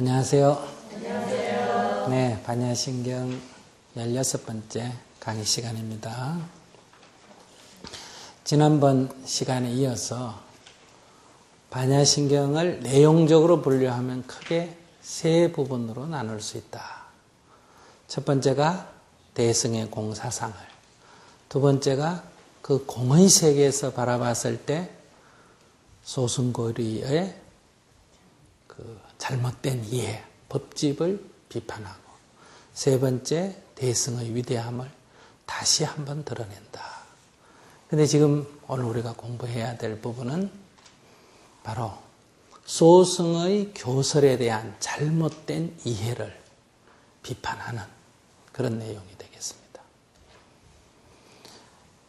안녕하세요. 안녕하세요. 네, 반야신경 16번째 강의 시간입니다. 지난번 시간에 이어서 반야신경을 내용적으로 분류하면 크게 세 부분으로 나눌 수 있다. 첫 번째가 대승의 공사상을, 두 번째가 그 공의 세계에서 바라봤을 때 소승고리의 그 잘못된 이해, 법집을 비판하고, 세 번째 대승의 위대함을 다시 한번 드러낸다. 근데 지금 오늘 우리가 공부해야 될 부분은 바로 소승의 교설에 대한 잘못된 이해를 비판하는 그런 내용이 되겠습니다.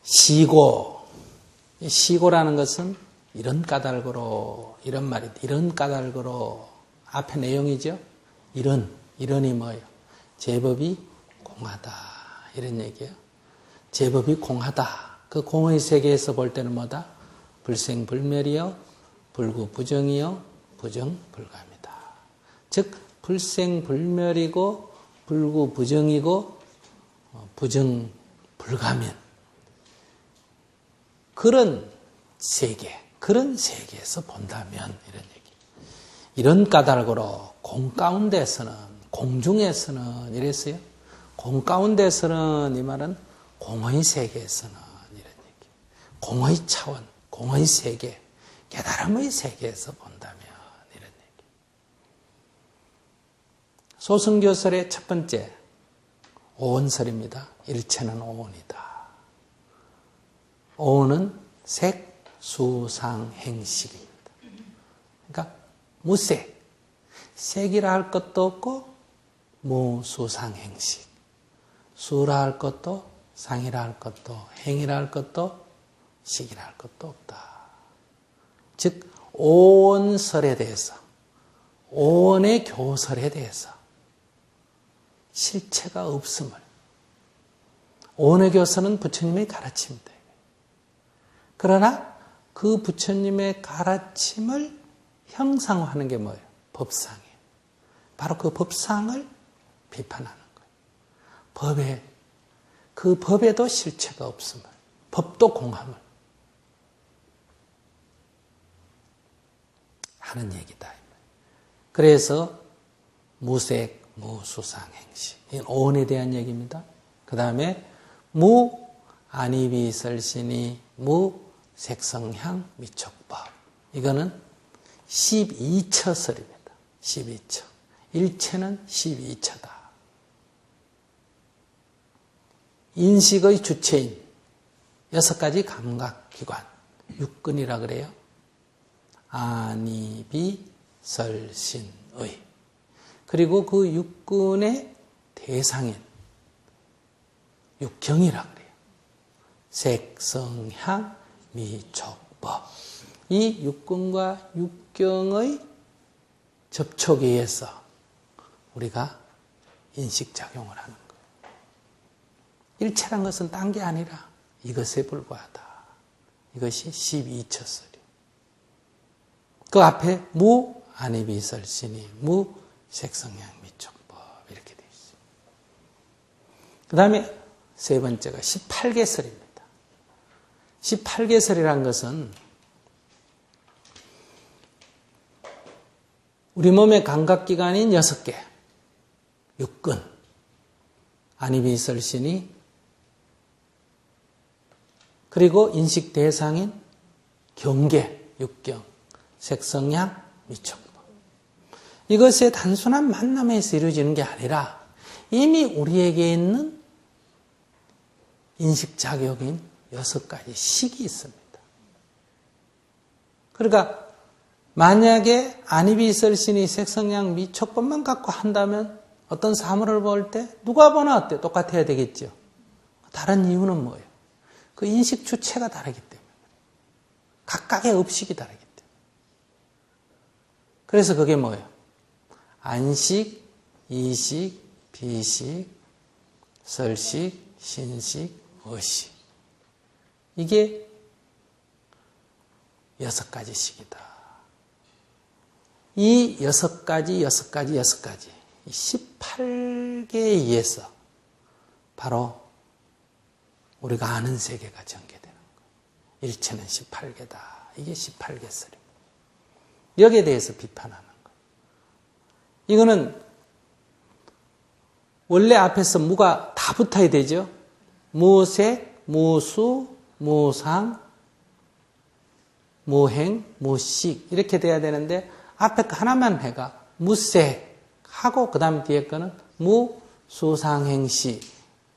시고, 시고라는 것은 이런 까닭으로, 이런 말이, 이런 까닭으로, 앞에 내용이죠? 이런이 뭐예요? 제법이 공하다. 이런 얘기예요. 제법이 공하다. 그 공의 세계에서 볼 때는 뭐다? 불생불멸이요, 불구부정이요, 부정불감이다. 즉, 불생불멸이고, 불구부정이고, 부정불감인 그런 세계, 그런 세계에서 본다면 이런 얘기. 이런 까닭으로 공 가운데서는, 공중에서는 이랬어요. 공 가운데서는 이 말은 공의 세계에서는 이런 얘기. 공의 차원, 공의 세계, 깨달음의 세계에서 본다면 이런 얘기. 소승교설의 첫 번째 오온설입니다. 일체는 오온이다. 오온은 색, 수, 상, 행식입니다. 그러니까 무색, 색이라 할 것도 없고 무, 수, 상, 행식. 수라 할 것도, 상이라 할 것도, 행이라 할 것도, 식이라 할 것도 없다. 즉 오온설에 대해서, 오온의 교설에 대해서 실체가 없음을, 오온의 교설은 부처님의 가르침입니다. 그러나 그 부처님의 가르침을 형상화하는 게 뭐예요? 법상이에요. 바로 그 법상을 비판하는 거예요. 그 법에도 실체가 없음을, 법도 공함을 하는 얘기다. 그래서 무색, 무수상행식, 이건 오온에 대한 얘기입니다. 그 다음에 무, 안이비설신이, 무, 색성향, 미촉법. 이거는 12처설입니다. 12처. 일체는 12처다. 인식의 주체인 6가지 감각기관, 육근이라 그래요. 안이비설신의. 그리고 그 육근의 대상인 육경이라 그래요. 색성향, 미촉법. 이 육근과 육경의 접촉에 의해서 우리가 인식작용을 하는 거예요. 일체란 것은 딴 게 아니라 이것에 불과하다. 이것이 12처설이에요. 그 앞에 무, 안이비설신이, 무, 색성향, 미촉법 이렇게 되어 있어요. 그 다음에 세 번째가 18개설입니다. 18개설이란 것은 우리 몸의 감각기관인 6개, 육근, 안이비설신이, 그리고 인식 대상인 경계, 육경, 색성향, 미촉법. 이것의 단순한 만남에서 이루어지는 게 아니라 이미 우리에게 있는 인식작용인 6가지 식이 있습니다. 그러니까 만약에 안이비설신이, 색성향, 미촉법만 갖고 한다면 어떤 사물을 볼 때 누가 보나 어때? 똑같아야 되겠죠. 다른 이유는 뭐예요? 그 인식 주체가 다르기 때문에. 각각의 업식이 다르기 때문에. 그래서 그게 뭐예요? 안식, 이식, 비식, 설식, 신식, 의식. 이게 6가지 식이다. 이 6가지, 18개에 의해서 바로 우리가 아는 세계가 전개되는 거예요. 일체는 18개다. 이게 18개설입니다. 여기에 대해서 비판하는 거예요. 이거는 원래 앞에서 무가 다 붙어야 되죠. 무색, 무수, 무상, 무행, 무식 이렇게 돼야 되는데 앞에 거 하나만 해가 무색 하고 그 다음 뒤에 거는 무수상행시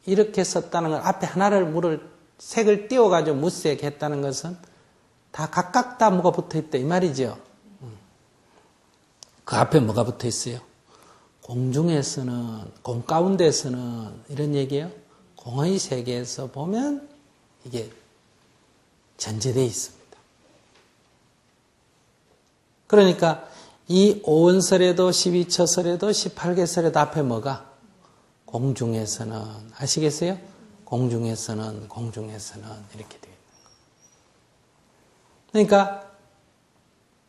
이렇게 썼다는 건 앞에 하나를 무를 색을 띄워가지고 무색 했다는 것은 다 각각 다 뭐가 붙어있다 이 말이죠. 그 앞에 뭐가 붙어있어요? 공중에서는 공 가운데서는 이런 얘기예요. 공의 세계에서 보면 이게 전제되어 있습니다. 그러니까 이 오원설에도 12처설에도 18개설에도 앞에 뭐가? 공중에서는 아시겠어요? 공중에서는 이렇게 되어 있는 거예요. 그러니까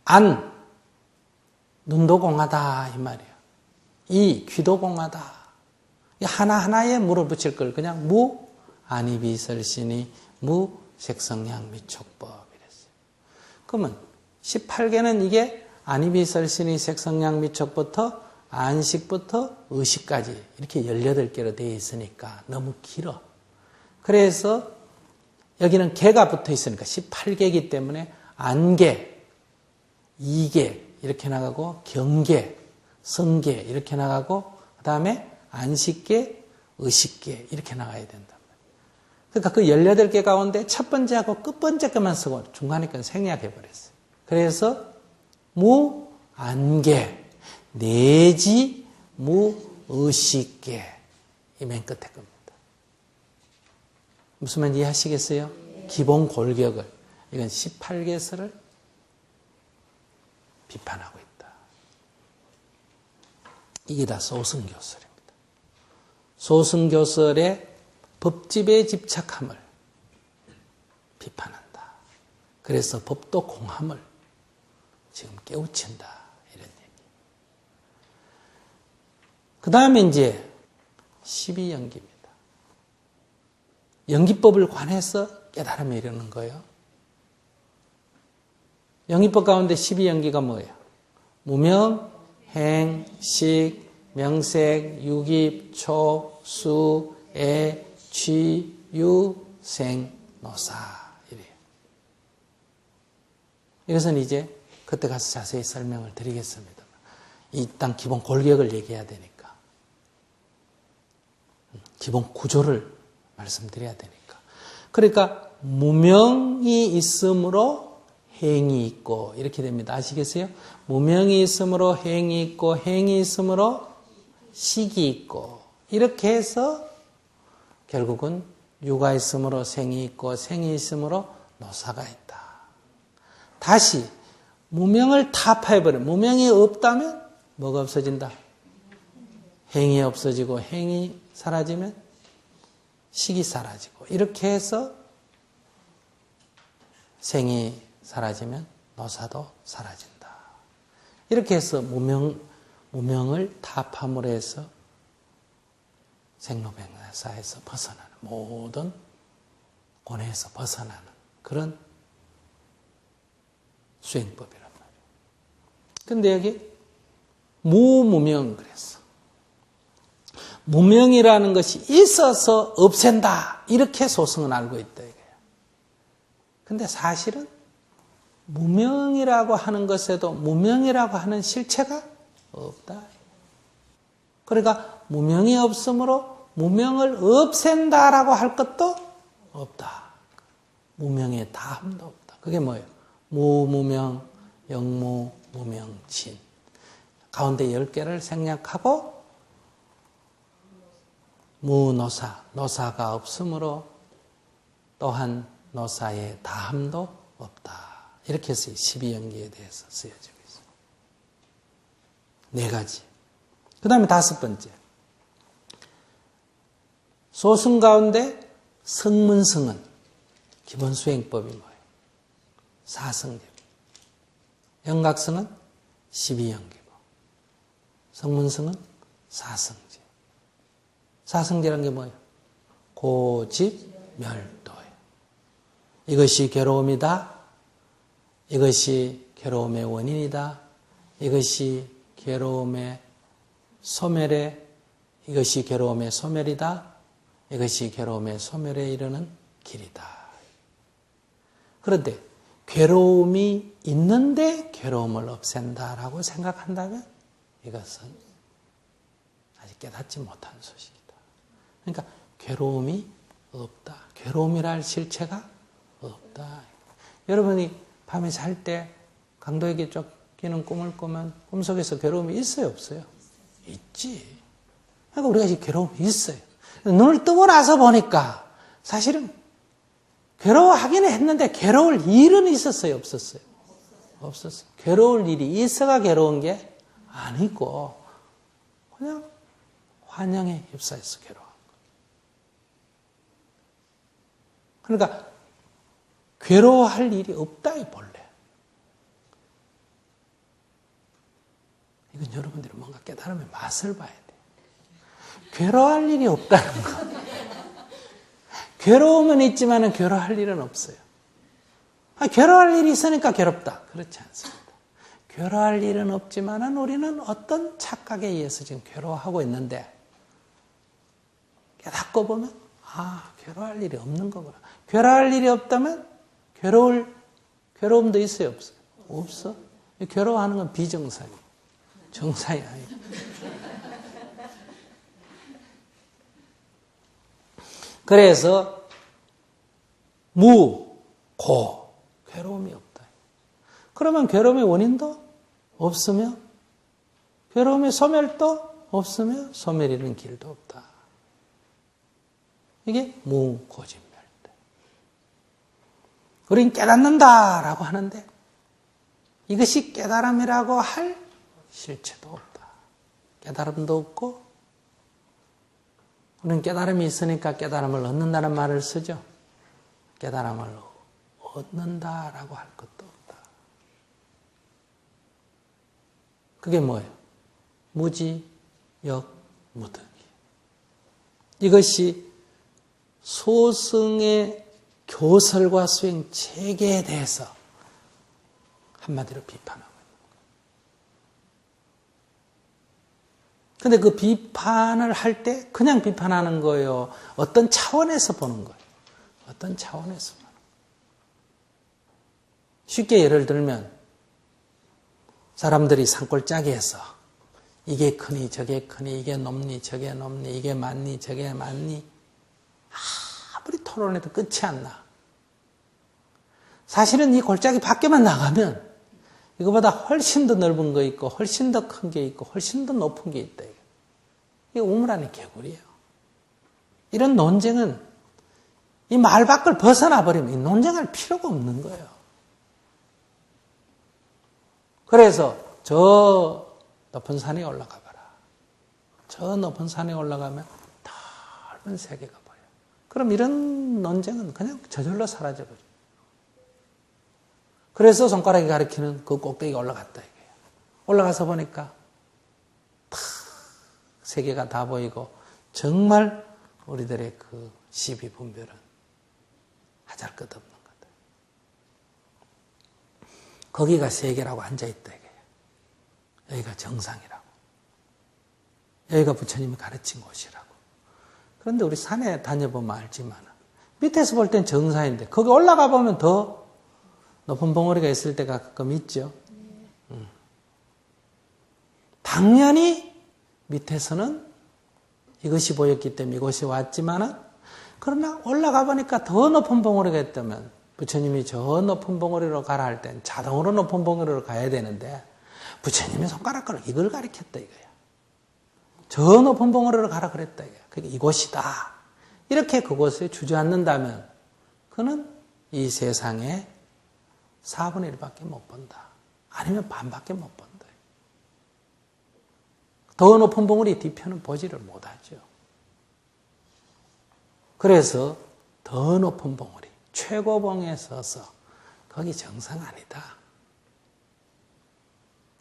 안 눈도 공하다 이 말이에요. 이 귀도 공하다. 하나하나에 물을 붙일 걸 그냥 무 안이비설신이 무 색성양 미촉법 이랬어요. 그러면 18개는 이게 안이비설신이 색성양 미촉부터 안식부터 의식까지 이렇게 18개로 되어 있으니까 너무 길어. 그래서 여기는 개가 붙어 있으니까 18개이기 때문에 안개, 이개 이렇게 나가고 경계, 성계 이렇게 나가고 그 다음에 안식계, 의식계 이렇게 나가야 된다. 그러니까 그 18개 가운데 첫 번째하고 끝 번째 것만 쓰고 중간에 건 생략해버렸어요. 그래서 무안계 내지 무의식계 이 맨 끝에 겁니다. 무슨 말인지 이해하시겠어요? 기본 골격을 이건 18개설을 비판하고 있다. 이게 다 소승교설입니다. 소승교설의 법집에 집착함을 비판한다. 그래서 법도 공함을 지금 깨우친다. 이런 얘기. 그 다음에 이제 12연기입니다. 연기법을 관해서 깨달음에 이르는 거예요. 연기법 가운데 12연기가 뭐예요? 무명, 행, 식, 명색, 유깁, 촉, 수, 애, 취, 유, 생, 노사 이래요. 이것은 이제 그때 가서 자세히 설명을 드리겠습니다. 일단 기본 골격을 얘기해야 되니까. 기본 구조를 말씀드려야 되니까. 그러니까 무명이 있으므로 행이 있고 이렇게 됩니다. 아시겠어요? 무명이 있으므로 행이 있고 행이 있으므로 식이 있고 이렇게 해서 결국은 유가 있으므로 생이 있고 생이 있으므로 노사가 있다. 다시 무명을 타파해버려. 무명이 없다면 뭐가 없어진다? 행이 없어지고 행이 사라지면 식이 사라지고 이렇게 해서 생이 사라지면 노사도 사라진다. 이렇게 해서 무명을 타파함으로 해서 생로병사에서 벗어나는 모든 고뇌에서 벗어나는 그런 수행법이란 말이에요. 근데 여기 무무명 그랬어. 무명이라는 것이 있어서 없앤다. 이렇게 소승은 알고 있다. 이거예요. 근데 사실은 무명이라고 하는 것에도 무명이라고 하는 실체가 없다. 그러니까 무명이 없으므로 무명을 없앤다라고 할 것도 없다. 무명의 다함도 없다. 그게 뭐예요? 무무명, 영무, 무명진. 가운데 10개를 생략하고 무노사, 노사가 없으므로 또한 노사의 다함도 없다. 이렇게 해서 12연기에 대해서 쓰여지고 있습니다. 4가지. 그 다음에 5번째. 소승 가운데 성문승은 기본 수행법이 뭐예요? 4성제입니다. 영각승은 12연기고 성문성은 사성제. 사성제란 게 뭐예요? 고집멸도예요. 이것이 괴로움이다. 이것이 괴로움의 원인이다. 이것이 괴로움의 소멸에 이것이 괴로움의 소멸이다. 이것이 괴로움의 소멸에 이르는 길이다. 그런데 괴로움이 있는데 괴로움을 없앤다라고 생각한다면 이것은 아직 깨닫지 못한 소식이다. 그러니까 괴로움이 없다. 괴로움이라 할 실체가 없다. 여러분이 밤에 잘 때 강도에게 쫓기는 꿈을 꾸면 꿈속에서 괴로움이 있어요, 없어요? 있지. 그러니까 우리가 지금 괴로움이 있어요. 눈을 뜨고 나서 보니까 사실은 괴로워하기는 했는데 괴로울 일은 있었어요, 없었어요? 없었어요. 괴로울 일이 있어가 괴로운 게 아니고 그냥 환영에 휩싸여서 괴로운 거예요. 그러니까 괴로워할 일이 없다, 이 본래. 이건 여러분들이 뭔가 깨달음의 맛을 봐야 돼요. 괴로워할 일이 없다는 거. 괴로움은 있지만 괴로워할 일은 없어요. 괴로워할 일이 있으니까 괴롭다. 그렇지 않습니다. 괴로워할 일은 없지만 우리는 어떤 착각에 의해서 지금 괴로워하고 있는데 깨닫고 보면 괴로워할 일이 없는 거구나. 괴로워할 일이 없다면 괴로움도 있어요, 없어요? 없어. 괴로워하는 건 비정상이에요. 정상이 아니에요. 그래서 고, 괴로움이 없다. 그러면 괴로움의 원인도 없으며 괴로움의 소멸도 없으며 소멸 이르는 길도 없다. 이게 무고집멸대. 우린 깨닫는다라고 하는데 이것이 깨달음이라고 할 실체도 없다. 깨달음도 없고 우리는 깨달음이 있으니까 깨달음을 얻는다는 말을 쓰죠. 깨달음을 얻는다라고 할 것도 없다. 그게 뭐예요? 무지, 역, 무득이. 이것이 소승의 교설과 수행 체계에 대해서 한마디로 비판하고 있는 거예요. 근데 그 비판을 할 때 그냥 비판하는 거예요. 어떤 차원에서 보는 거예요. 어떤 차원에서 보는 거예요. 쉽게 예를 들면 사람들이 산골짜기에서 이게 크니 저게 크니 이게 높니 저게 높니 이게 많니 저게 많니 아무리 토론해도 끝이 안 나. 사실은 이 골짜기 밖에만 나가면 이거보다 훨씬 더 넓은 거 있고 훨씬 더 큰 게 있고 훨씬 더 높은 게 있다. 이게 우물 안의 개구리예요. 이런 논쟁은 이 말 밖을 벗어나 버리면 이 논쟁할 필요가 없는 거예요. 그래서 저 높은 산에 올라가 봐라. 저 높은 산에 올라가면 넓은 세계가 보여. 그럼 이런 논쟁은 그냥 저절로 사라져버려요. 그래서 손가락이 가리키는 그 꼭대기에 올라갔다 이거예요. 올라가서 보니까 탁 세계가 다 보이고 정말 우리들의 그 시비 분별은 하잘것없는 거다. 거기가 세계라고 앉아있다 이거예요. 여기가 정상이라고. 여기가 부처님이 가르친 곳이라고. 그런데 우리 산에 다녀보면 알지만 밑에서 볼 땐 정상인데 거기 올라가 보면 더 높은 봉우리가 있을 때가 가끔 있죠. 당연히 밑에서는 이것이 보였기 때문에 이곳이 왔지만은 그러나 올라가 보니까 더 높은 봉우리가 있다면 부처님이 저 높은 봉우리로 가라 할 땐 자동으로 높은 봉우리로 가야 되는데 부처님의 손가락으로 이걸 가리켰다 이거야. 저 높은 봉우리로 가라 그랬다 이거야. 그게 이곳이다. 이렇게 그곳에 주저앉는다면 그는 이 세상에 4분의 1밖에 못 본다. 아니면 반밖에 못 본다. 더 높은 봉우리 뒤편은 보지를 못하죠. 그래서 더 높은 봉우리, 최고봉에 서서 거기 정상 아니다.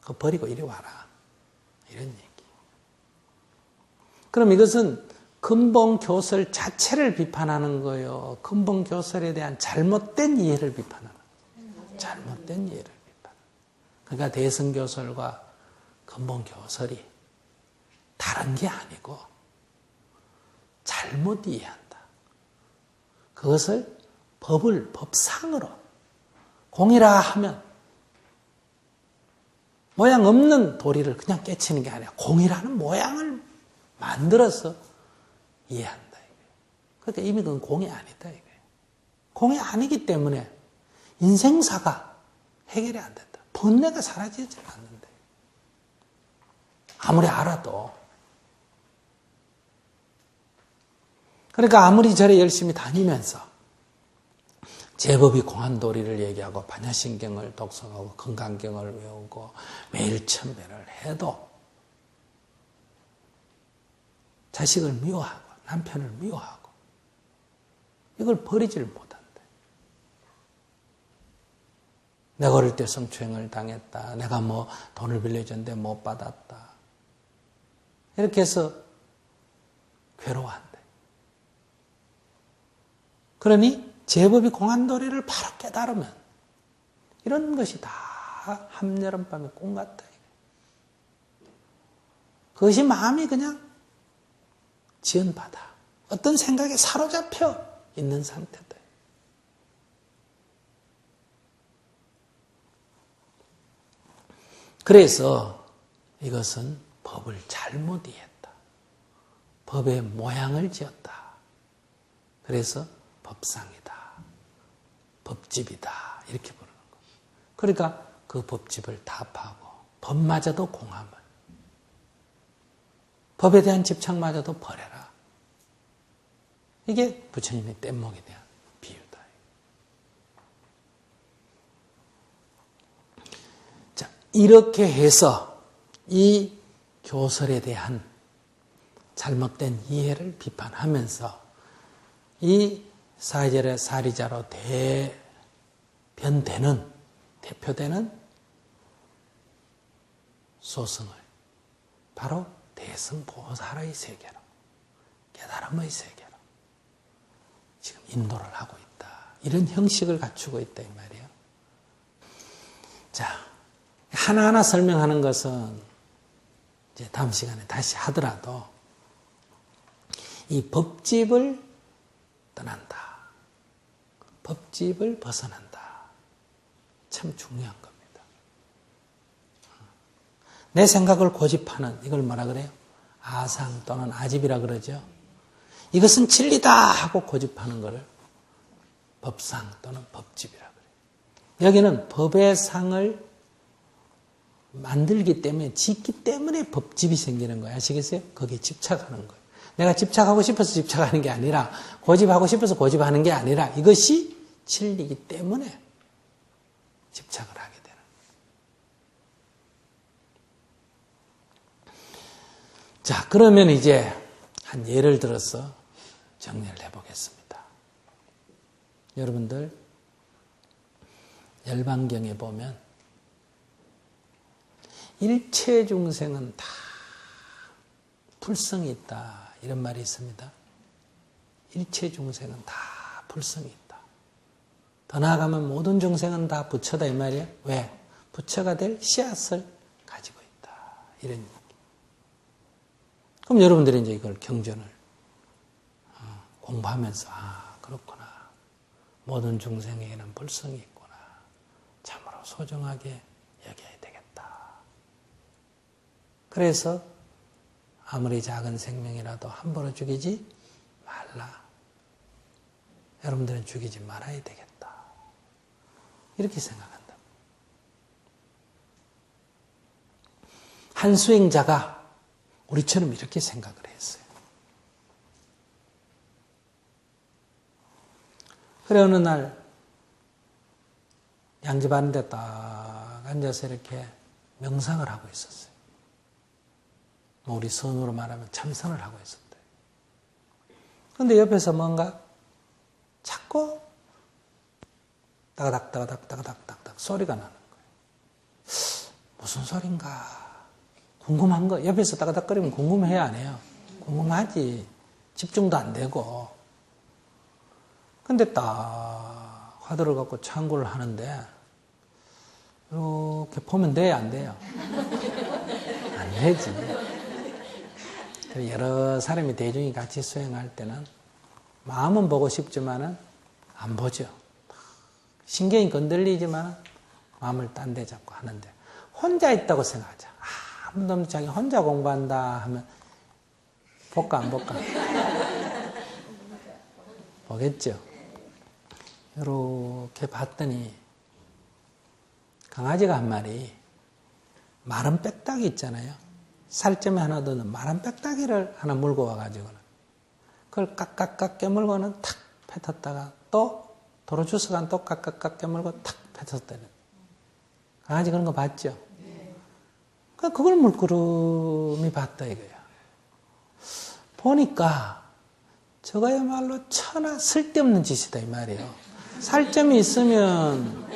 그거 버리고 이리 와라. 이런 얘기. 그럼 이것은 근본 교설 자체를 비판하는 거예요. 근본 교설에 대한 잘못된 이해를 비판하는 거예요. 잘못된 이해를 비판하는 거예요. 그러니까 대승교설과 근본 교설이 다른 게 아니고 잘못 이해한다. 그것을 법상으로 공이라 하면 모양 없는 도리를 그냥 깨치는 게 아니라 공이라는 모양을 만들어서 이해한다. 그러니까 이미 그건 공이 아니다. 공이 아니기 때문에 인생사가 해결이 안 된다. 번뇌가 사라지지 않는다. 아무리 알아도. 그러니까 아무리 절에 열심히 다니면서 제법이 공안도리를 얘기하고 반야신경을 독송하고 건강경을 외우고 매일 천배를 해도 자식을 미워하고 남편을 미워하고 이걸 버리지를 못한다. 내가 어릴 때 성추행을 당했다. 내가 뭐 돈을 빌려줬는데 못 받았다. 이렇게 해서 괴로워한다. 그러니 제법이 공안도리를 바로 깨달으면 이런 것이 다 한여름밤의 꿈 같다. 그것이 마음이 그냥 지연받아. 어떤 생각에 사로잡혀 있는 상태다. 그래서 이것은 법을 잘못 이해했다. 법의 모양을 지었다. 그래서 법상이다. 법집이다. 이렇게 부르는 거예요. 그러니까 그 법집을 타파하고 법마저도 공함을, 법에 대한 집착마저도 버려라. 이게 부처님의 뗏목에 대한 비유다. 자, 이렇게 해서 이 교설에 대한 잘못된 이해를 비판하면서 이 사회절의 사리자로 대표되는 소승을 바로 대승보살의 세계로, 깨달음의 세계로 지금 인도를 하고 있다. 이런 형식을 갖추고 있다 이 말이에요. 자, 하나하나 설명하는 것은 이제 다음 시간에 다시 하더라도 이 법집을 떠난다. 법집을 벗어난다. 참 중요한 겁니다. 내 생각을 고집하는 이걸 뭐라 그래요? 아상 또는 아집이라 그러죠. 이것은 진리다 하고 고집하는 것을 법상 또는 법집이라 그래요. 여기는 법의 상을 만들기 때문에, 짓기 때문에 법집이 생기는 거예요. 아시겠어요? 거기에 집착하는 거예요. 내가 집착하고 싶어서 집착하는 게 아니라, 고집하고 싶어서 고집하는 게 아니라, 이것이 진리이기 때문에 집착을 하게 되는 거예요. 자, 그러면 이제 한 예를 들어서 정리를 해보겠습니다. 여러분들, 열반경에 보면 일체 중생은 다 불성이 있다. 이런 말이 있습니다. 일체 중생은 다 불성이 있다. 더 나아가면 모든 중생은 다 부처다 이 말이에요. 왜? 부처가 될 씨앗을 가지고 있다. 이런 얘기. 그럼 여러분들이 이제 이걸 경전을 공부하면서 그렇구나. 모든 중생에게는 불성이 있구나. 참으로 소중하게 여겨야 되겠다. 그래서 아무리 작은 생명이라도 함부로 죽이지 말라. 여러분들은 죽이지 말아야 되겠다. 이렇게 생각한다. 한 수행자가 우리처럼 이렇게 생각을 했어요. 그래 어느 날 양집 하는 데 딱 앉아서 이렇게 명상을 하고 있었어요. 우리 선으로 말하면 참선을 하고 있었대요. 그런데 옆에서 뭔가 자꾸 따가닥 소리가 나는 거예요. 무슨 소린가 궁금한 거 옆에서 따가닥거리면 궁금해요 안 해요? 궁금하지. 집중도 안 되고. 근데 딱 화두를 갖고 참고를 하는데 이렇게 보면 돼요 안 돼요? 안 되지. 여러 사람이 대중이 같이 수행할 때는 마음은 보고 싶지만은 안 보죠. 신경이 건들리지만 마음을 딴 데 잡고 하는데 혼자 있다고 생각하자. 아무도 없는 자기 혼자 공부한다 하면 볼까 안 볼까? 보겠죠. 이렇게 봤더니 강아지가 한 마리 마른 빽딱이 있잖아요. 살점이 하나 더는 마른 빽딱이를 하나 물고 와가지고는 그걸 깍깍깍 깨물고는 탁 뱉었다가 또 도로 주스간 또 깍깍깍 깨물고 탁 뱉었다는. 강아지 그런 거 봤죠? 그걸 물구름이 봤다 이거야. 보니까 저거야말로 천하 쓸데없는 짓이다 이 말이에요. 살점이 있으면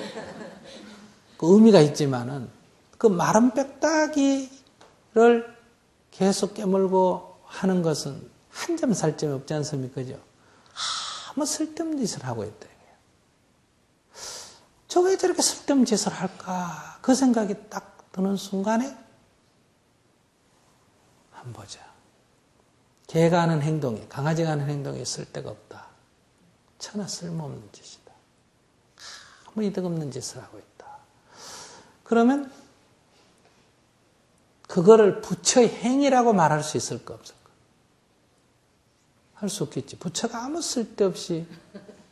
그 의미가 있지만은 그 마른 빽딱이를 계속 깨물고 하는 것은 한 점 살점이 없지 않습니까? 그죠? 아무 쓸데없는 짓을 하고 있다 이거예요. 저거 왜 저렇게 쓸데없는 짓을 할까? 그 생각이 딱 드는 순간에 한번 보자. 개가 하는 행동이, 강아지가 하는 행동이 쓸데가 없다. 천하 쓸모없는 짓이다. 아무 이득 없는 짓을 하고 있다. 그러면 그거를 부처의 행위라고 말할 수 있을까 없을까? 할 수 없겠지. 부처가 아무 쓸데없이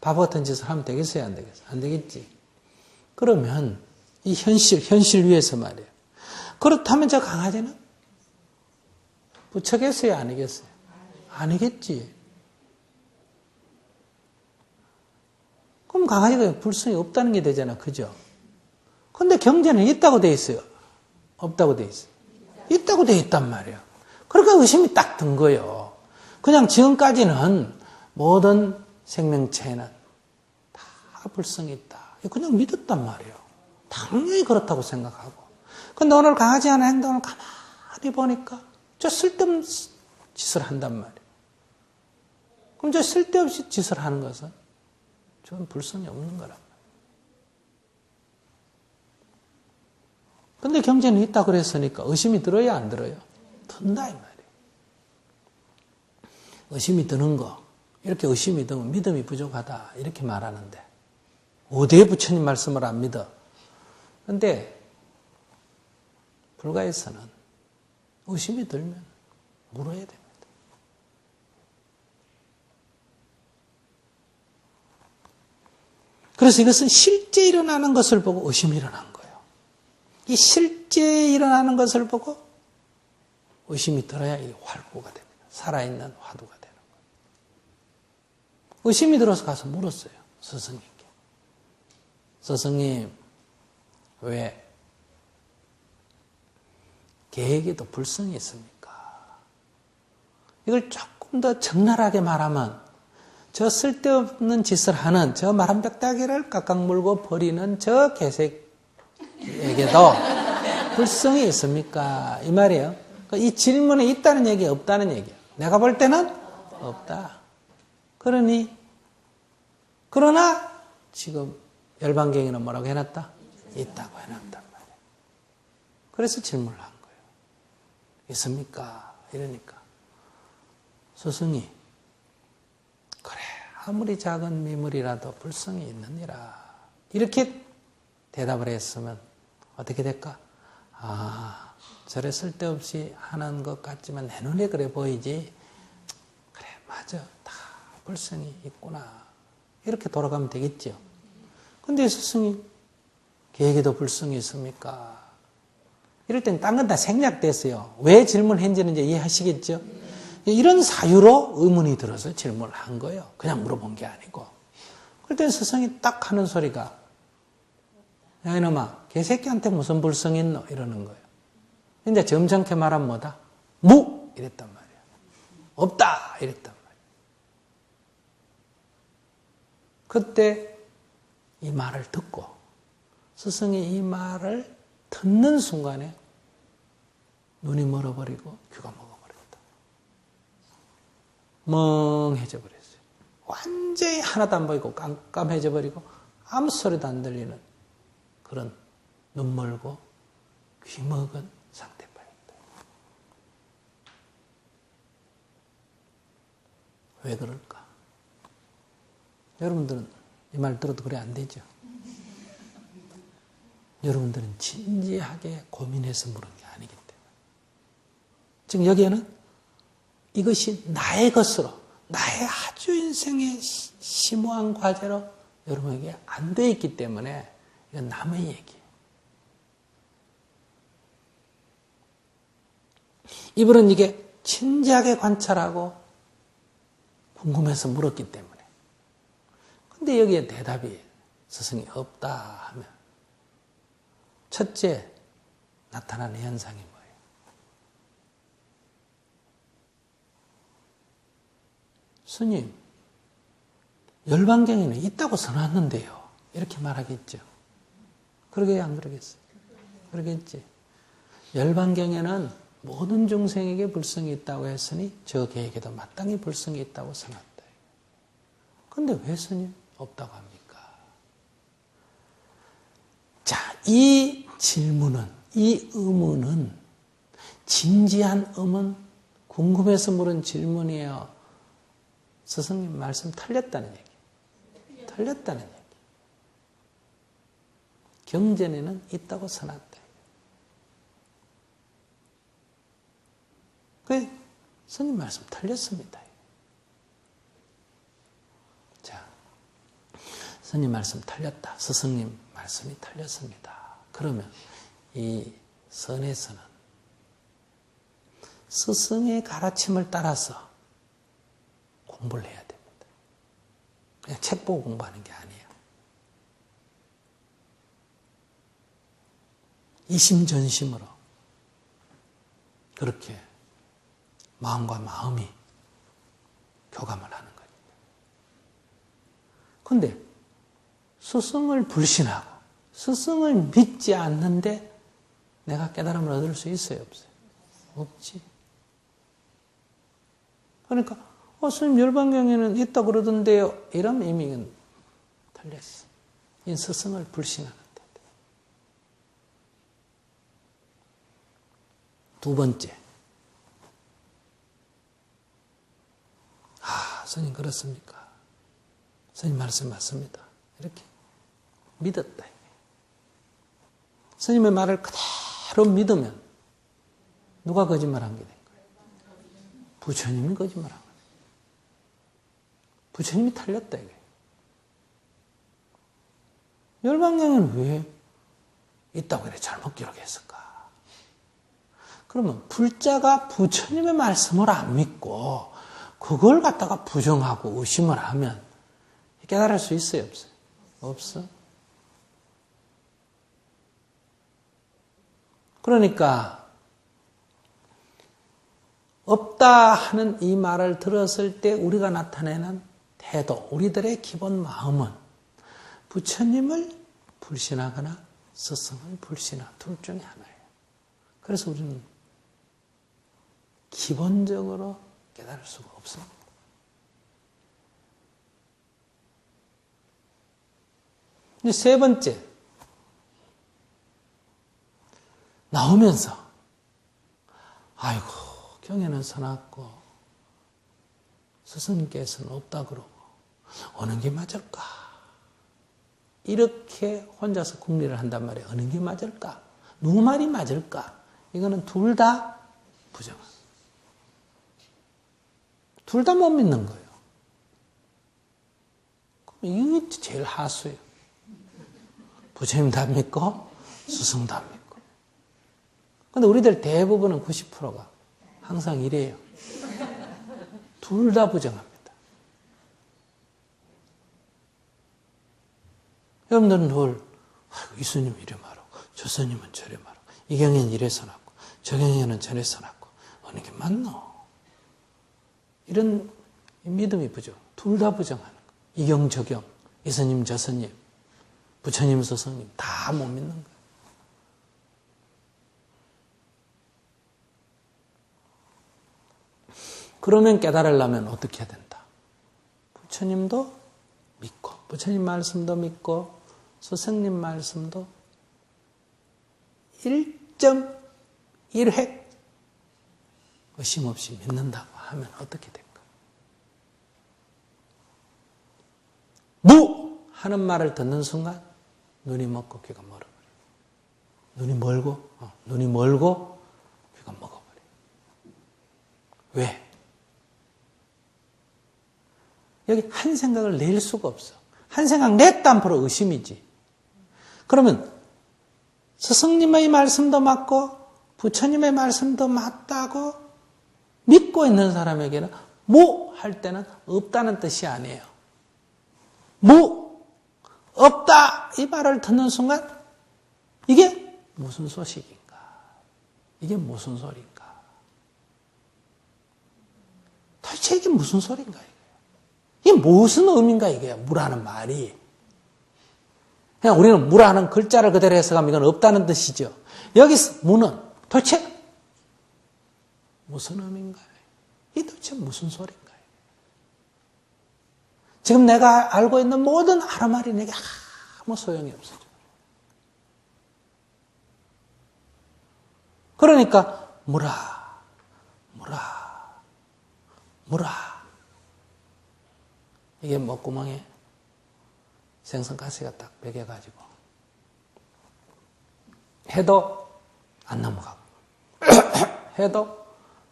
바보 같은 짓을 하면 되겠어요? 안 되겠어요? 안 되겠지. 그러면 이 현실 위에서 말이에요. 그렇다면 저 강아지는 부처겠어요? 아니겠어요? 아니겠지. 그럼 강아지가 불성이 없다는 게 되잖아. 그죠? 근데 경전은 있다고 돼 있어요. 없다고 돼 있어요. 있다고 돼 있단 말이야. 그러니까 의심이 딱 든 거예요. 그냥 지금까지는 모든 생명체는 다 불성이 있다. 그냥 믿었단 말이에요. 당연히 그렇다고 생각하고. 근데 오늘 강아지 하는 행동을 가만히 보니까 저 쓸데없는 짓을 한단 말이에요. 그럼 저 쓸데없이 짓을 하는 것은 저는 불성이 없는 거란 말이에요. 근데 경전이 있다 그랬으니까 의심이 들어야 안 들어요? 든다 이 말이에요. 의심이 드는 거, 이렇게 의심이 들면 믿음이 부족하다 이렇게 말하는데 어디에 부처님 말씀을 안 믿어? 그런데 불가에서는 의심이 들면 물어야 됩니다. 그래서 이것은 실제 일어나는 것을 보고 의심이 일어난 거예요. 이 실제 일어나는 것을 보고 의심이 들어야 이 활구가 됩니다. 살아있는 화두가 되는 거예요. 의심이 들어서 가서 물었어요. 스승님께. 스승님, 왜 개에게도 불성이 있습니까? 이걸 조금 더 적나라하게 말하면 저 쓸데없는 짓을 하는 저 마른 빽딱이를 깍깍 물고 버리는 저 개새에게도 불성이 있습니까? 이 말이에요. 이 질문에 있다는 얘기, 없다는 얘기예요. 내가 볼 때는 없다. 그러나 지금 열반경에는 뭐라고 해놨다? 있다고 해놨단 말이에요. 그래서 질문을 한 거예요. 있습니까? 이러니까 스승이 그래 아무리 작은 미물이라도 불성이 있느니라 이렇게 대답을 했으면 어떻게 될까? 아 저래 쓸데없이 하는 것 같지만 내 눈에 그래 보이지 그래 맞아 다 불성이 있구나 이렇게 돌아가면 되겠죠. 근데 스승이 개에게도 불성이 있습니까? 이럴 땐 딴 건 다 생략됐어요. 왜 질문했는지는 이제 이해하시겠죠? 이런 사유로 의문이 들어서 질문을 한 거예요. 그냥 물어본 게 아니고. 그럴 땐 스승이 딱 하는 소리가 야 이놈아 개새끼한테 무슨 불성이 있노? 이러는 거예요. 이제 점잖게 말하면 뭐다? 무! 이랬단 말이에요. 없다! 이랬단 말이에요. 그때 이 말을 듣고 스승이 이 말을 듣는 순간에 눈이 멀어버리고 귀가 먹어버렸다. 멍해져 버렸어요. 완전히 하나도 안 보이고 깜깜해져 버리고 아무 소리도 안 들리는 그런 눈 멀고 귀 먹은 상태에 빠졌다. 왜 그럴까? 여러분들은 이 말 들어도 그래 안 되죠? 여러분들은 진지하게 고민해서 물은 게 아니기 때문에. 지금 여기에는 이것이 나의 것으로, 나의 아주 인생의 심오한 과제로 여러분에게 안 돼 있기 때문에 이건 남의 얘기예요. 이분은 이게 진지하게 관찰하고 궁금해서 물었기 때문에. 근데 여기에 대답이 스승이 없다 하면 첫째 나타나는 현상이 뭐예요? 스님, 열반경에는 있다고 써놨는데요. 이렇게 말하겠죠. 그러게요, 안 그러겠어요? 그러겠지. 열반경에는 모든 중생에게 불성이 있다고 했으니 저 개에게도 마땅히 불성이 있다고 써놨다. 근데 왜 스님 없다고 합니까? 자, 이 질문은, 이 의문은 진지한 의문, 궁금해서 물은 질문이에요. 스승님 말씀 틀렸다는 얘기. 틀렸다는 얘기. 경전에는 있다고 써놨다. 그 스님 말씀 틀렸습니다. 자, 스님 말씀 틀렸다. 스승님 말씀이 틀렸습니다. 그러면 이 선에서는 스승의 가르침을 따라서 공부를 해야 됩니다. 그냥 책 보고 공부하는 게 아니에요. 이심전심으로 그렇게 마음과 마음이 교감을 하는 거예요. 그런데 스승을 불신하고 스승을 믿지 않는데 내가 깨달음을 얻을 수 있어요? 없어요? 없지. 그러니까 스님 열반경에는 있다 그러던데요. 이러면 이미 틀렸어. 이 스승을 불신하는 데. 두 번째. 스님 그렇습니까? 스님 말씀 맞습니다. 이렇게 믿었다. 스님의 말을 그대로 믿으면 누가 거짓말한 게 된 거예요? 부처님이 거짓말한 거예요. 부처님이 틀렸다 이게. 열반경에는 왜 있다고 그래 잘못 기록했을까? 그러면 불자가 부처님의 말씀을 안 믿고 그걸 갖다가 부정하고 의심을 하면 깨달을 수 있어요? 없어요? 없어. 그러니까 없다 하는 이 말을 들었을 때 우리가 나타내는 태도, 우리들의 기본 마음은 부처님을 불신하거나 스승을 불신하거나 둘 중에 하나예요. 그래서 우리는 기본적으로 깨달을 수가 없습니다. 이제 세 번째, 나오면서 아이고 경에는 써놨고 스승님께서는 없다 그러고 어느 게 맞을까? 이렇게 혼자서 궁리를 한단 말이에요. 어느 게 맞을까? 누구 말이 맞을까? 이거는 둘 다 부정한. 둘 다 못 믿는 거예요. 이게 제일 하수예요. 부처님도 안 믿고 스승도 안 믿고. 근데 우리들 대부분은 90%가 항상 이래요. 둘 다 부정합니다. 여러분들은 늘 이 스님은 이래 말하고 저 스님은 저래 말하고 이 경에는 이래 써놨고 저 경에는 저래 써놨고 어느 게 맞노? 이런 믿음이 부정. 둘 다 부정하는 거예요. 이경 저경, 이 스님 저 스님, 부처님 스승님 다 못 믿는 거예요. 그러면 깨달으려면 어떻게 해야 된다? 부처님도 믿고, 부처님 말씀도 믿고, 스승님 말씀도 1.1획 의심 없이 믿는다고 하면 어떻게 될까? 무! 하는 말을 듣는 순간 눈이 먹고 귀가 멀어버려. 눈이 멀고 귀가 먹어버려. 왜? 여기 한 생각을 낼 수가 없어. 한 생각 냈다 앞으로 의심이지. 그러면 스승님의 말씀도 맞고 부처님의 말씀도 맞다고 믿고 있는 사람에게는 무 할 때는 없다는 뜻이 아니에요. 무 없다 이 말을 듣는 순간 이게 무슨 소식인가? 이게 무슨 소리인가? 도대체 이게 무슨 소리인가? 이게 무슨 의미인가 이게 무라는 말이. 그냥 우리는 무라는 글자를 그대로 해석하면 이건 없다는 뜻이죠. 여기서 무는 도대체 무슨 의미인가요? 이게 도대체 무슨 소리인가요? 지금 내가 알고 있는 모든 아르말이 내게 아무 소용이 없어져. 그러니까 무라 이게 목구멍에 생선가시가 딱 베겨가지고 해도 안 넘어가고 해도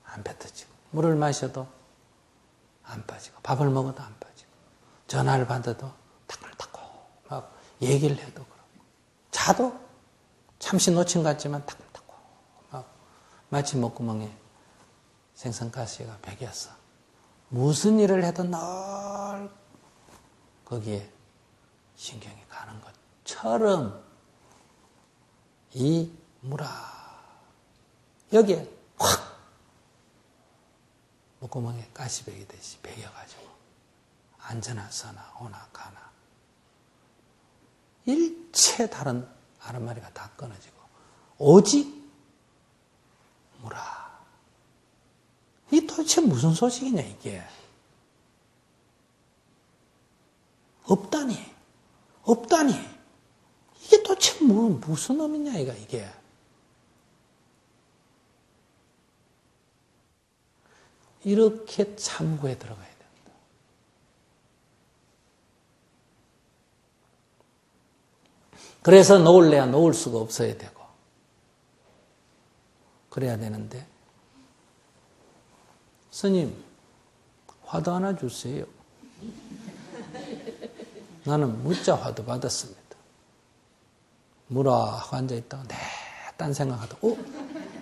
안 뱉어지고 물을 마셔도 안 빠지고 밥을 먹어도 안 빠지고 전화를 받아도 따끔따끔 막 얘기를 해도 그러고 자도 잠시 놓친 것 같지만 따끔따끔 막 마치 목구멍에 생선가시가 베겼어. 무슨 일을 해도 늘 거기에 신경이 가는 것처럼 이 무라 여기에 확 목구멍에 가시 베기듯이 베겨가지고 앉으나 서나 오나 가나 일체 다른 아르마리가 다 끊어지고 오직 무라. 이 도대체 무슨 소식이냐 이게. 없다니 이게 도대체 무슨 의미냐 이게. 이렇게 참고에 들어가야 된다. 그래서 놓을래야 놓을 수가 없어야 되고 그래야 되는데 스님 화도 하나 주세요. 나는 무자 화도 받았습니다. 무라 하고 앉아있다가 딴 생각하다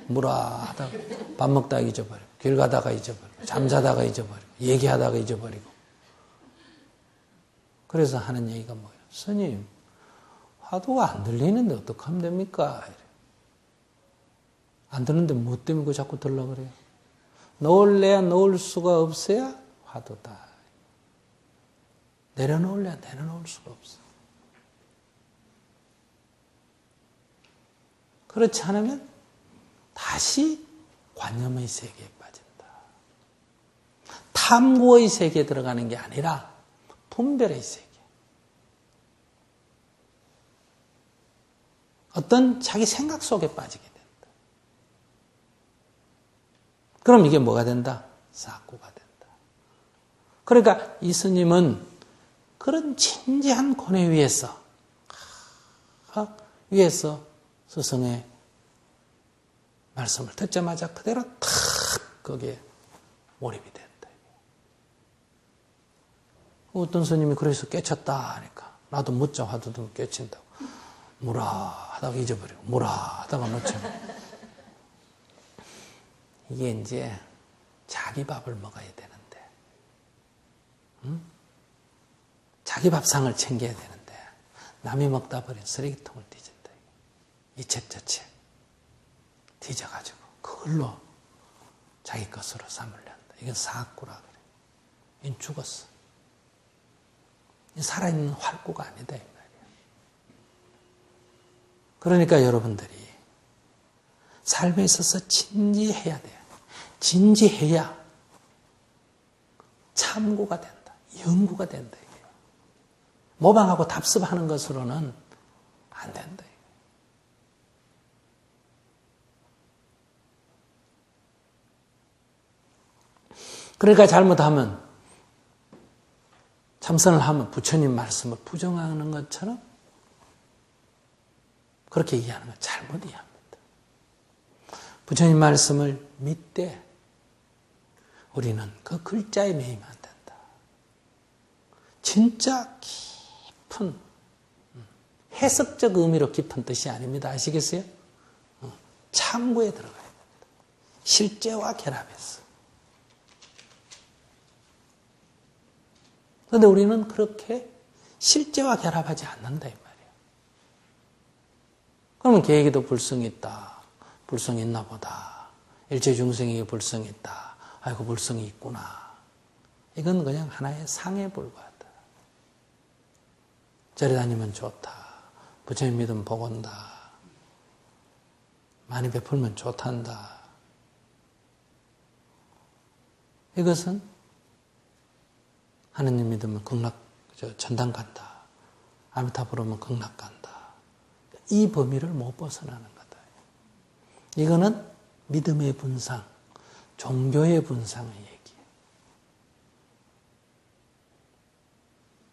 무라 하다가 밥 먹다가 잊어버리고 길 가다가 잊어버리고 잠자다가 잊어버리고 얘기하다가 잊어버리고 그래서 하는 얘기가 뭐예요? 스님 화두가 안 들리는데 어떡하면 됩니까? 안 들리는데 뭐 때문에 그거 자꾸 들려고 그래요? 놓을래야 놓을 수가 없어야 화두다. 내려놓을래야 내려놓을 수가 없어. 그렇지 않으면 다시 관념의 세계에 빠진다. 탐구의 세계에 들어가는 게 아니라 분별의 세계. 어떤 자기 생각 속에 빠지게 된다. 그럼 이게 뭐가 된다? 사구가 된다. 그러니까 이 스님은 그런 진지한 고뇌 위에서 스승의 말씀을 듣자마자 그대로 탁 거기에 몰입이 된다. 어떤 스님이 그래서 깨쳤다 하니까 나도 묻자 화두도 깨친다고 무라 하다가 잊어버리고 무라 하다가 놓치고 이게 이제 자기 밥을 먹어야 되는데 자기 밥상을 챙겨야 되는데 남이 먹다 버린 쓰레기통을 뒤진다. 이 책 자체 뒤져가지고 그걸로 자기 것으로 삼으려 한다. 이건 사악구라 그래. 이건 죽었어. 살아있는 활구가 아니다 이 말이야. 그러니까 여러분들이 삶에 있어서 진지해야 돼요. 진지해야 참고가 된다. 연구가 된다. 이게. 모방하고 답습하는 것으로는 안 된다. 그러니까 잘못하면 참선을 하면 부처님 말씀을 부정하는 것처럼 그렇게 이해하는 건 잘못 이해합니다. 부처님 말씀을 믿되 우리는 그 글자에 매이면 안 된다. 진짜 깊은 해석적 의미로 깊은 뜻이 아닙니다. 아시겠어요? 참고에 들어가야 됩니다. 실제와 결합해서. 그런데 우리는 그렇게 실제와 결합하지 않는다 이 말이에요. 그러면 계획에도 불성이 있다. 불성이 있나 보다. 일체 중생에게 불성이 있다. 아이고 불성이 있구나. 이건 그냥 하나의 상에 불과하다. 절에 다니면 좋다. 부처님 믿으면 복온다. 많이 베풀면 좋단다. 이것은 하느님 믿으면 전당 간다. 아미타 부르면 극락 간다. 이 범위를 못 벗어나는 거다. 이거는 믿음의 분상, 종교의 분상의 얘기예요.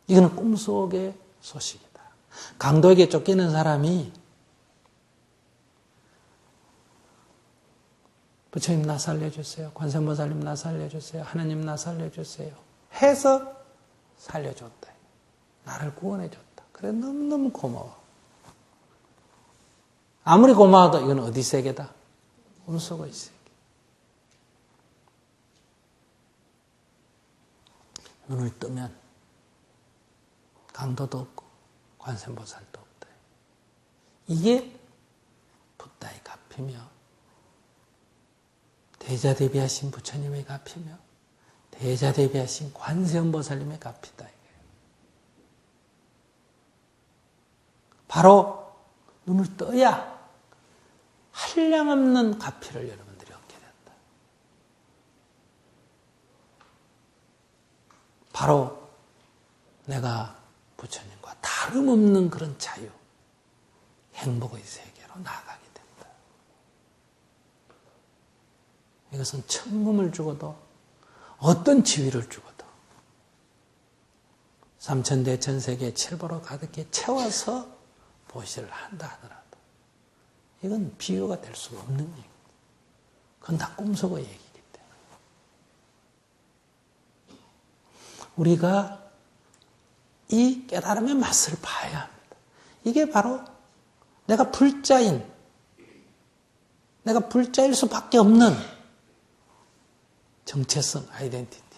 이거는 꿈속의 소식이다. 강도에게 쫓기는 사람이 부처님 나 살려주세요. 관세음보살님 나 살려주세요. 하느님 나 살려주세요. 해서 살려줬다. 나를 구원해줬다. 그래 너무너무 고마워. 아무리 고마워도 이건 어디 세계다? 꿈속의 세계. 눈을 뜨면 강도도 없고 관세음보살도 없다. 이게 붓다의 값이며 대자대비하신 부처님의 값이며 대자대비하신 관세음보살님의 값이다. 바로 눈을 떠야 한량없는 가피를 여러분들이 얻게 된다. 바로 내가 부처님과 다름없는 그런 자유, 행복의 세계로 나아가게 된다. 이것은 천금을 주고도 어떤 지위를 주고도 삼천대천세계 칠보로 가득히 채워서 보시를 한다 하더라도 이건 비유가 될 수가 없는 얘기입니다. 그건 다 꿈속의 얘기이기 때문에 우리가 이 깨달음의 맛을 봐야 합니다. 이게 바로 내가 불자일 수밖에 없는 정체성, 아이덴티티.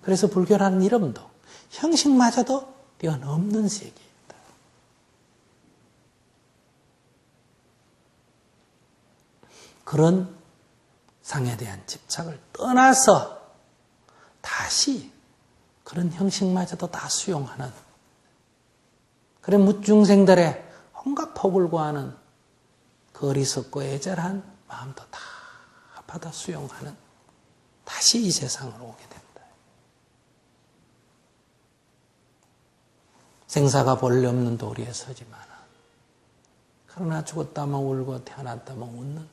그래서 불교라는 이름도 형식마저도 뛰어넘는 세계입니다. 그런 상에 대한 집착을 떠나서 다시 그런 형식마저도 다 수용하는 그런 무중생들의 온갖 폭을 구하는 그 어리석고 애절한 마음도 다 받아 수용하는 다시 이 세상으로 오게 된다. 생사가 본래 없는 도리에 서지만 그러나 죽었다면 울고 태어났다면 웃는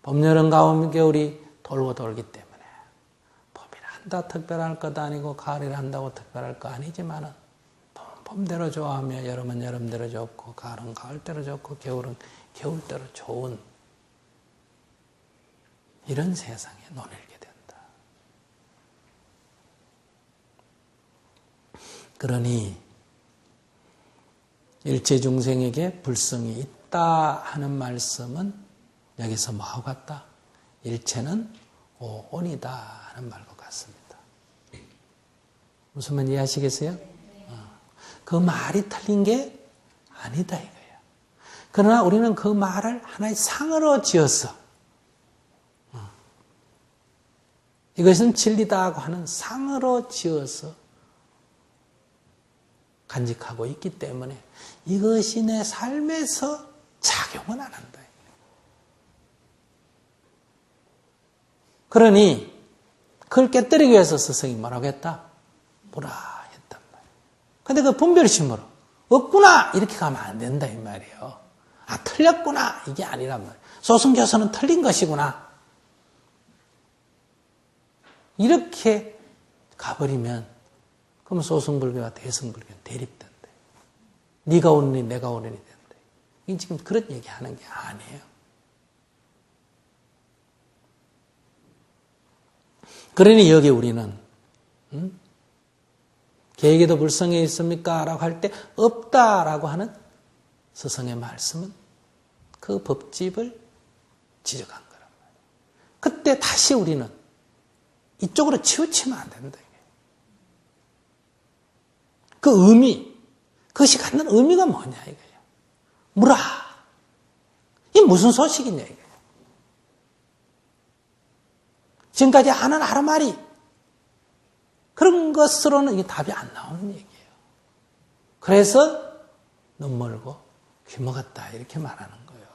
봄, 여름, 가을, 겨울이 돌고 돌기 때문에 봄이라 한다 특별할 것도 아니고 가을이라 한다고 특별할 거 아니지만 봄대로 좋아하며 여름은 여름대로 좋고 가을은 가을대로 좋고 겨울은 겨울대로 좋은 이런 세상에 논일게 된다. 그러니 일체 중생에게 불성이 있다 하는 말씀은 여기서 뭐하고 같다? 일체는 오온이다 하는 말과 같습니다. 무슨 말 이해하시겠어요? 그 말이 틀린 게 아니다 이거예요. 그러나 우리는 그 말을 하나의 상으로 지어서 이것은 진리다 하고 하는 상으로 지어서 간직하고 있기 때문에 이것이 내 삶에서 작용은 안 한다. 그러니 그걸 깨뜨리기 위해서 스승이 뭐라고 했다? 보라 했단 말이에요. 근데 그 분별심으로 없구나 이렇게 가면 안 된다 이 말이에요. 아 틀렸구나 이게 아니란 말이에요. 소승교서는 틀린 것이구나. 이렇게 가버리면 그럼 소승불교와 대승불교는 대립된다. 네가 오느니 내가 오느니 된다. 이게 지금 그런 얘기하는 게 아니에요. 그러니 여기 우리는 계획에도 불성이 있습니까? 라고 할 때 없다라고 하는 스승의 말씀은 그 법집을 지적한 거란 말이에요. 그때 다시 우리는 이쪽으로 치우치면 안 된다. 그 의미, 그것이 갖는 의미가 뭐냐 이거예요. 무라. 이게 무슨 소식이냐 이거예요. 지금까지 하는 하루말이 그런 것으로는 이게 답이 안 나오는 얘기예요. 그래서 눈 멀고 귀 먹었다 이렇게 말하는 거예요.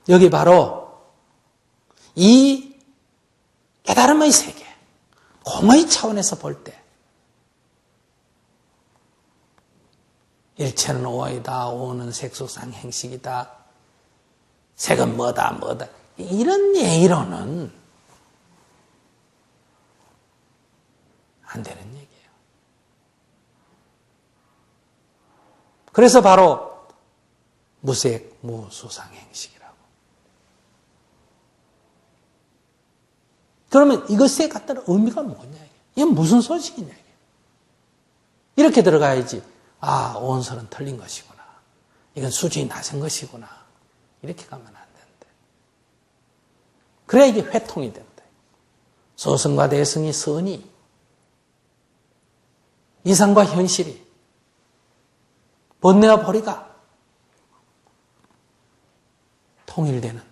여기 바로 이 깨달음의 세계, 공의 차원에서 볼 때 일체는 오이다, 오는 색소상 행식이다, 색은 뭐다 이런 얘기로는 안 되는 얘기예요. 그래서 바로 무색, 무수상 행식이라고. 그러면 이것에 갖다 의미가 뭐냐 이게 무슨 소식이냐 이게. 이렇게 들어가야지. 아, 오온설은 틀린 것이구나. 이건 수주이 나선 것이구나. 이렇게 가면 안 된대. 그래야 이게 회통이 된대. 소승과 대승이 선이 이상과 현실이 번뇌와 보리가 통일되는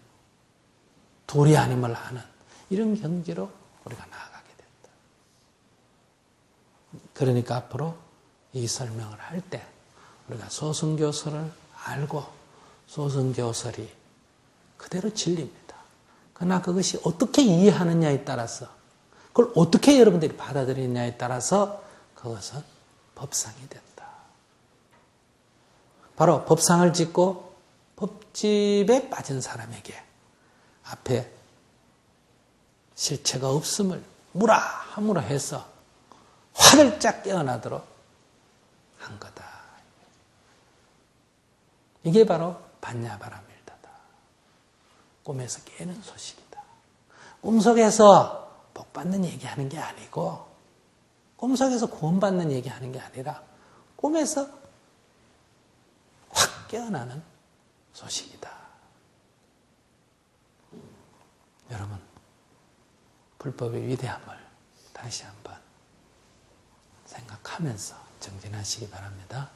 둘이 아님을 아는 이런 경지로 우리가 나아가게 된다. 그러니까 앞으로 이 설명을 할 때 우리가 소승교설을 알고 소승교설이 그대로 진리입니다. 그러나 그것이 어떻게 이해하느냐에 따라서 그걸 어떻게 여러분들이 받아들이느냐에 따라서 그것은 법상이 된다. 바로 법상을 짓고 법집에 빠진 사람에게 앞에 실체가 없음을 무라 함으로 해서 화들짝 깨어나도록 한 거다. 이게 바로 반야바라밀다다. 꿈에서 깨는 소식이다. 꿈속에서 복받는 얘기하는 게 아니고 꿈속에서 구원받는 얘기하는 게 아니라 꿈에서 확 깨어나는 소식이다. 여러분, 불법의 위대함을 다시 한번 생각하면서 정진하시기 바랍니다.